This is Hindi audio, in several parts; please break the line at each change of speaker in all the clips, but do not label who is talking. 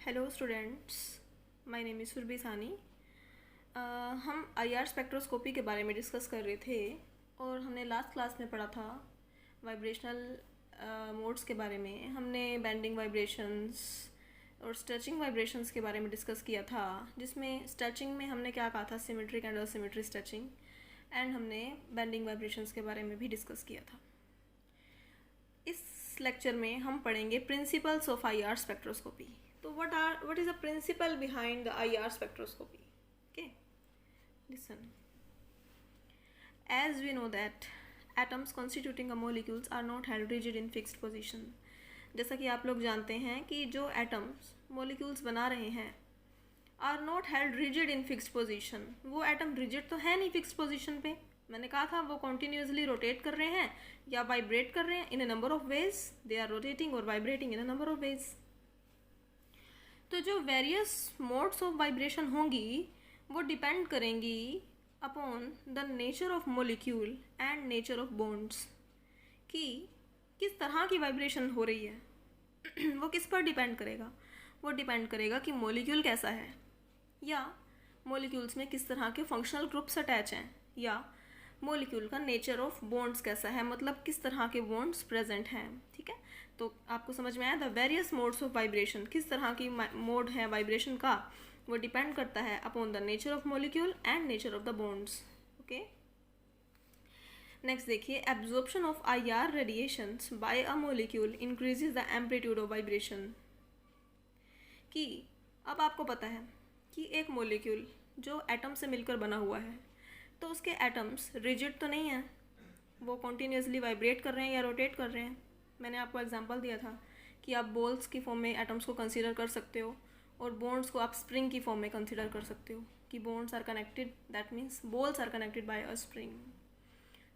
Hello students, my name is Surabhi Sani. हम आईआर स्पेक्ट्रोस्कोपी के बारे में डिस्कस कर रहे थे और हमने लास्ट क्लास में पढ़ा था वाइब्रेशनल मोड्स के बारे में। हमने बेंडिंग वाइब्रेशंस और स्ट्रेचिंग वाइब्रेशंस के बारे में डिस्कस किया था, जिसमें स्ट्रेचिंग में हमने क्या कहा था, symmetric and asymmetric stretching, and हमने बेंडिंग वाइब्रेशंस के बारे में भी डिस्कस किया था। इस लेक्चर में हम पढ़ेंगे प्रिंसिपल्स ऑफ आईआर स्पेक्ट्रोस्कोपी। तो what is the principle behind the IR spectroscopy? Okay, listen. As we know that atoms constituting a molecules are not held rigid in fixed position. जैसा कि आप लोग जानते हैं कि जो एटम्स मोलिक्यूल्स बना रहे हैं are not held rigid in fixed position. वो एटम रिजिड तो है नहीं फिक्स्ड पोजिशन पे। मैंने कहा था वो कॉन्टीन्यूसली रोटेट कर रहे हैं या वाइब्रेट कर रहे हैं in a number of ways. They are rotating और vibrating in a number of ways. तो जो वेरियस मोड्स ऑफ वाइब्रेशन होंगी वो डिपेंड करेंगी upon the nature of molecule and nature of bonds, कि किस तरह की वाइब्रेशन हो रही है। वो किस पर डिपेंड करेगा? वो डिपेंड करेगा कि मोलिक्यूल कैसा है, या मोलिक्यूल्स में किस तरह के फंक्शनल ग्रुप्स अटैच हैं, या मोलिक्यूल का नेचर ऑफ बॉन्ड्स कैसा है, मतलब किस तरह के बॉन्ड्स प्रेजेंट हैं। ठीक है, तो आपको समझ में आया। The various modes of vibration, किस तरह की मोड है वाइब्रेशन का, वो डिपेंड करता है upon the nature of molecule and nature of the bonds. Okay, next देखिए, absorption of IR radiations by a molecule increases the amplitude of vibration. कि अब आपको पता है कि एक मोलिक्यूल जो एटम से मिलकर बना हुआ है, तो उसके एटम्स रिजिड तो नहीं है, वो कॉन्टीन्यूसली वाइब्रेट कर रहे हैं या रोटेट कर रहे हैं। मैंने आपको एग्जांपल दिया था कि आप बॉल्स की फॉर्म में एटम्स को कंसीडर कर सकते हो और बॉन्ड्स को आप स्प्रिंग की फॉर्म में कंसीडर कर सकते हो, कि bonds are connected, that means balls are connected by a spring.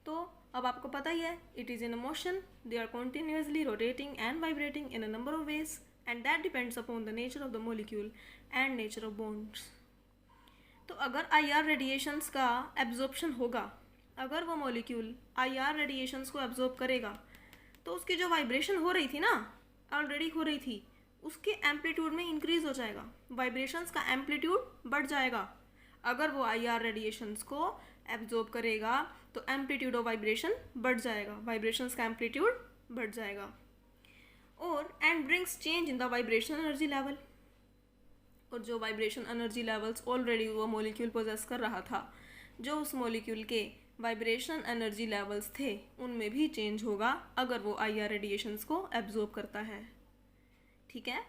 तो अब आपको पता ही है, it is in a motion, they are continuously rotating and vibrating in a number of ways, and that depends upon the nature of the molecule and nature of bonds. तो अगर आईआर रेडिएशंस का एब्जॉर्प्शन होगा, अगर वो मोलिक्यूल आईआर रेडिएशंस को एब्जॉर्ब करेगा, तो उसकी जो वाइब्रेशन हो रही थी ना, ऑलरेडी हो रही थी, उसके एम्पलीट्यूड में इंक्रीज हो जाएगा, वाइब्रेशंस का एम्पलीट्यूड बढ़ जाएगा। अगर वो आईआर रेडिएशंस को एब्जॉर्ब करेगा तो एम्पलीट्यूड ऑफ वाइब्रेशन बढ़ जाएगा, वाइब्रेशंस का एम्पलीट्यूड बढ़ जाएगा। और and brings change in the vibration energy level. और जो वाइब्रेशन एनर्जी लेवल्स ऑलरेडी वो मॉलिक्यूल पोजेस कर रहा था, जो उस मॉलिक्यूल के वाइब्रेशन एनर्जी लेवल्स थे, उनमें भी चेंज होगा अगर वो आईआर रेडिएशंस को एब्जॉर्ब करता है। ठीक है,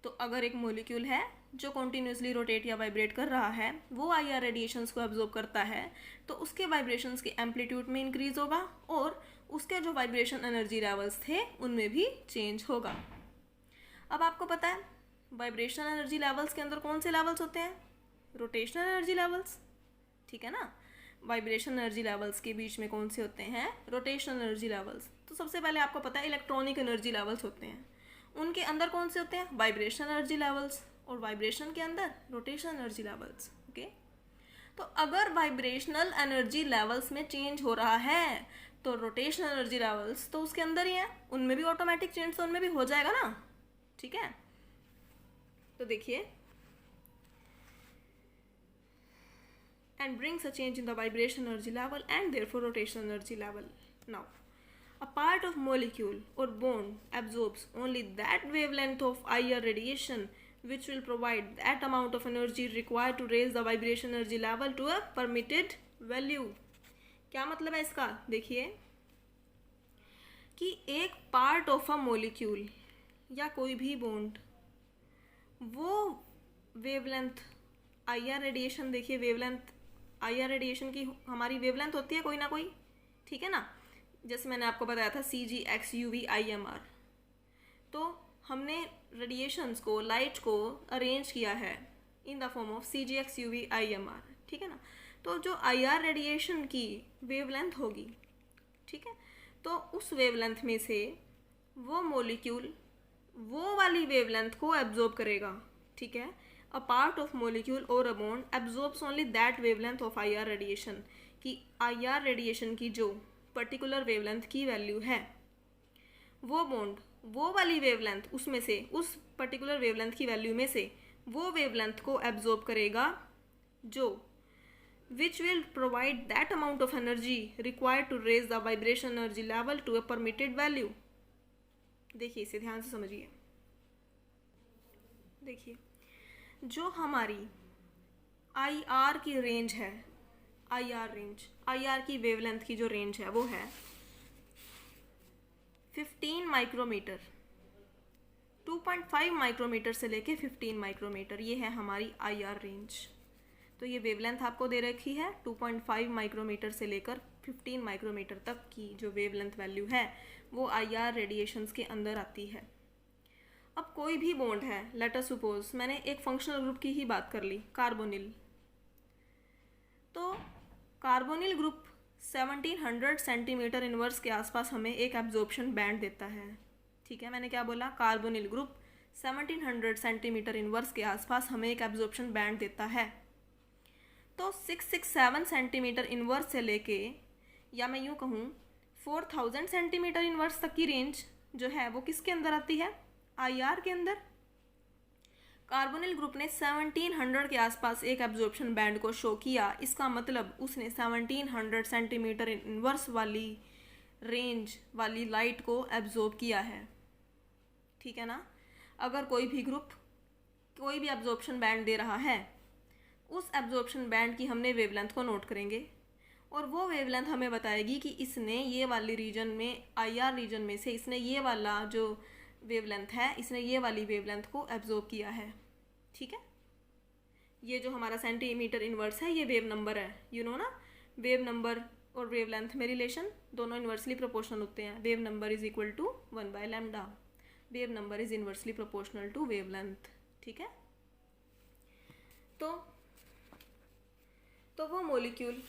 तो अगर एक मॉलिक्यूल है जो कॉन्टीन्यूसली रोटेट या वाइब्रेट कर रहा है, वो आईआर रेडिएशंस को एब्जॉर्ब करता है, तो उसके वाइब्रेशंस के एम्पलीट्यूड में इंक्रीज होगा और उसके जो वाइब्रेशन एनर्जी लेवल्स थे उनमें भी चेंज होगा। अब आपको पता है वाइब्रेशन एनर्जी लेवल्स के अंदर कौन से लेवल्स होते हैं? Rotational energy levels. ठीक है ना, वाइब्रेशन एनर्जी लेवल्स के बीच में कौन से होते हैं? Rotational energy levels. तो सबसे पहले आपको पता है इलेक्ट्रॉनिक एनर्जी लेवल्स होते हैं, उनके अंदर कौन से होते हैं? वाइब्रेशन एनर्जी लेवल्स, और वाइब्रेशन के अंदर रोटेशनल एनर्जी लेवल्स। ओके, तो अगर वाइब्रेशनल एनर्जी लेवल्स में चेंज हो रहा है तो रोटेशनल एनर्जी लेवल्स तो उसके अंदर ही है, उनमें भी ऑटोमेटिक चेंज तो उनमें भी हो जाएगा ना। ठीक है, तो देखिए, and brings a change in the vibration energy level and therefore rotational energy level. Now, a part of molecule or bond absorbs only that wavelength of IR radiation which will provide that amount of energy required to raise the vibration energy level to a permitted value. क्या मतलब है इसका? देखिए कि एक पार्ट ऑफ अ मोलिक्यूल या कोई भी बॉन्ड, वो वेवलेंथ आईआर रेडिएशन, देखिए वेवलेंथ आईआर रेडिएशन की हमारी वेवलेंथ होती है कोई ना कोई। ठीक है ना, जैसे मैंने आपको बताया था CGXUV-IMR। तो हमने रेडिएशंस को, लाइट को अरेंज किया है in the form of CGXUV-IMR। ठीक है ना, तो जो आईआर रेडिएशन की वेवलेंथ होगी, ठीक है, तो उस वेवलेंथ में से वो मोलिक्यूल वो वाली वेवलेंथ को एब्जॉर्ब करेगा। ठीक है, a part of molecule or a bond absorbs only that wavelength of IR radiation, कि IR radiation की जो पर्टिकुलर वेवलेंथ की वैल्यू है, वो बॉन्ड वो वाली वेवलेंथ उसमें से, उस पर्टिकुलर वेवलेंथ की वैल्यू में से वो वेवलेंथ को एब्जॉर्ब करेगा जो which will provide that amount of energy required to raise the vibration energy level to a permitted value। देखिए इसे ध्यान से समझिए। देखिए जो हमारी IR की रेंज है, IR की वेवलेंथ की जो रेंज है वो है 15 माइक्रोमीटर, 2.5 माइक्रोमीटर से लेके 15 माइक्रोमीटर, ये है हमारी IR रेंज। तो ये वेवलेंथ आपको दे रखी है 2.5 माइक्रोमीटर से लेकर 15 माइक्रोमीटर तक की जो वेवलेंथ वैल्यू है वो IR रेडिएशंस के अंदर आती है। अब कोई भी बॉन्ड है, लेट अस सपोज मैंने एक फंक्शनल ग्रुप की ही बात कर ली, कार्बोनिल। तो कार्बोनिल ग्रुप 1700 सेंटीमीटर इनवर्स के आसपास हमें एक एब्जॉर्प्शन बैंड देता है। ठीक है, मैंने क्या बोला, कार्बोनिल ग्रुप 1700 सेंटीमीटर इनवर्स के आसपास हमें एक एब्जॉर्प्शन बैंड देता है। तो 667 सेंटीमीटर इनवर्स से लेके, या मैं यूँ कहूँ 4000 सेंटीमीटर इनवर्स तक की रेंज जो है वो किसके अंदर आती है, IR के अंदर। कार्बोनिल ग्रुप ने 1700 के आसपास एक एब्जॉर्प्शन बैंड को शो किया, इसका मतलब उसने 1700 सेंटीमीटर इनवर्स वाली रेंज वाली लाइट को एब्जॉर्ब किया है। ठीक है ना। अगर कोई भी ग्रुप कोई भी एब्जॉर्प्शन बैंड दे रहा है, उस एब्जॉर्प्शन बैंड की हमने वेवलेंथ को नोट करेंगे और वो वेवलेंथ हमें बताएगी कि इसने ये वाली रीजन में, IR रीजन में से इसने ये वाला जो वेवलेंथ है, इसने ये वाली वेवलेंथ को एब्जॉर्ब किया है। ठीक है, ये जो हमारा सेंटीमीटर इनवर्स है ये वेव नंबर है, यू नो ना। वेव नंबर और वेवलेंथ में रिलेशन दोनों इन्वर्सली प्रोपोर्शनल होते हैं। Wave number is equal to 1/λ, wave number is inversely proportional to wavelength. ठीक है, तो वो molecule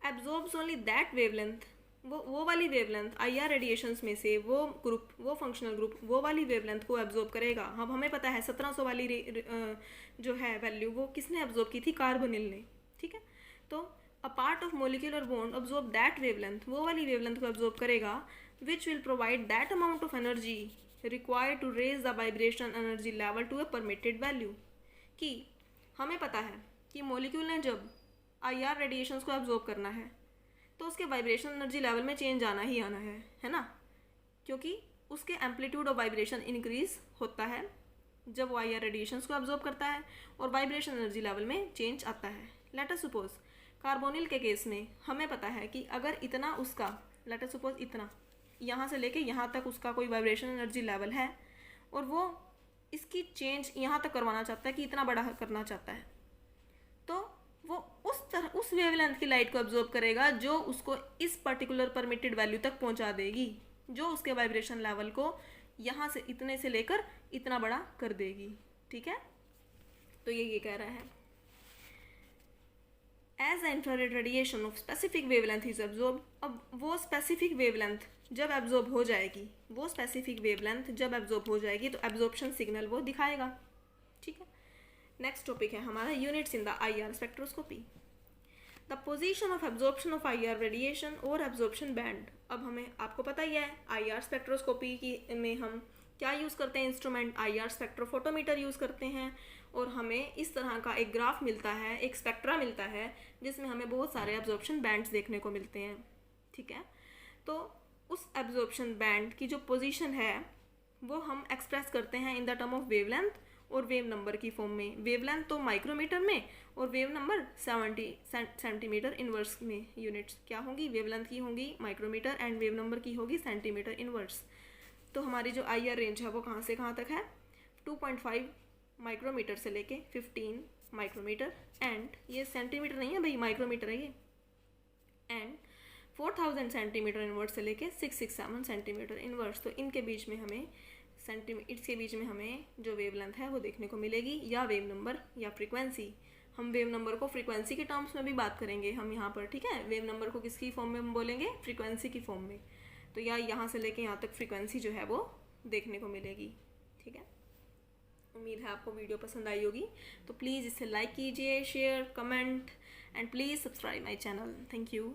absorbs only that wavelength, वो वाली वेवलेंथ IR रेडिएशंस में से वो ग्रुप, वो फंक्शनल ग्रुप वो वाली वेवलेंथ को एब्जॉर्ब करेगा। अब हमें पता है 1700 वाली जो है वैल्यू वो किसने एब्जॉर्ब की थी, कार्बोनिल ने। ठीक है, तो a part of molecular bond absorb that wavelength, वो वाली वेवलेंथ को एब्जॉर्ब करेगा which will provide that amount of energy required to raise the vibration energy level to a permitted value. कि हमें पता है कि मॉलिक्यूल ने जब IR रेडिएशंस को एब्जॉर्ब करना है तो उसके वाइब्रेशन एनर्जी लेवल में चेंज आना ही आना है ना, क्योंकि उसके एम्पलीट्यूड ऑफ वाइब्रेशन इंक्रीज होता है जब वो IR रेडिएशंस को एब्जॉर्ब करता है और वाइब्रेशन एनर्जी लेवल में चेंज आता है। लेट अस सपोज कार्बोनिल के केस में हमें पता है कि अगर इतना उसका, लेट अस सपोज इतना यहाँ से लेके यहाँ तक उसका कोई वाइब्रेशन एनर्जी लेवल है और वो इसकी चेंज यहाँ तक करवाना चाहता है कि इतना बड़ा करना चाहता है, तो वो उस वेवलेंथ की लाइट को एब्जॉर्ब करेगा जो उसको इस पर्टिकुलर परमिटेड वैल्यू तक पहुंचा देगी, जो उसके वाइब्रेशन लेवल को यहाँ से इतने से लेकर इतना बड़ा कर देगी। ठीक है, तो ये कह रहा है as infrared radiation of specific wavelength is absorb. अब वो स्पेसिफिक वेवलेंथ जब एब्जॉर्ब हो जाएगी, वो स्पेसिफिक वेवलेंथ जब एब्जॉर्ब हो जाएगी तो एब्जॉर्प्शन सिग्नल वो दिखाएगा। ठीक है, नेक्स्ट टॉपिक है हमारा units in the IR spectroscopy. The position of absorption of IR radiation और एब्जॉर्प्शन बैंड। अब हमें, आपको पता ही है IR स्पेक्ट्रोस्कोपी की में हम क्या यूज़ करते हैं, इंस्ट्रूमेंट IR स्पेक्ट्रोफोटोमीटर यूज़ करते हैं और हमें इस तरह का एक ग्राफ मिलता है, एक स्पेक्ट्रा मिलता है जिसमें हमें बहुत सारे एब्जॉर्प्शन बैंड्स देखने को मिलते हैं। ठीक है, तो उस एब्जॉर्प्शन बैंड की जो पोजीशन है वो हम एक्सप्रेस करते हैं in the term of wavelength और वेव नंबर की फॉर्म में। वेवलेंथ तो माइक्रोमीटर में और वेव नंबर 70 सेंटीमीटर इनवर्स में। यूनिट्स क्या होंगी, वेवलेंथ की होंगी माइक्रोमीटर एंड वेव नंबर की होगी सेंटीमीटर इनवर्स। तो हमारी जो IR रेंज है वो कहाँ से कहाँ तक है, 2.5 माइक्रोमीटर से लेके 15 माइक्रोमीटर, एंड ये सेंटीमीटर नहीं है भाई, माइक्रोमीटर है ये, एंड 4000 सेंटीमीटर इनवर्स से लेके 667 सेंटीमीटर इनवर्स। तो इनके बीच में हमें इसके बीच में हमें जो वेवलेंथ है वो देखने को मिलेगी, या वेव नंबर या फ्रीक्वेंसी। हम वेव नंबर को फ्रीक्वेंसी के टर्म्स में भी बात करेंगे हम यहाँ पर। ठीक है, वेव नंबर को किसकी फॉर्म में हम बोलेंगे, फ्रीक्वेंसी की फॉर्म में। तो या यहाँ से लेके यहाँ तक फ्रीक्वेंसी जो है वो देखने को मिलेगी। ठीक है, उम्मीद है आपको वीडियो पसंद आई होगी, तो प्लीज़ इसे लाइक कीजिए, share, comment and please subscribe my channel. Thank you.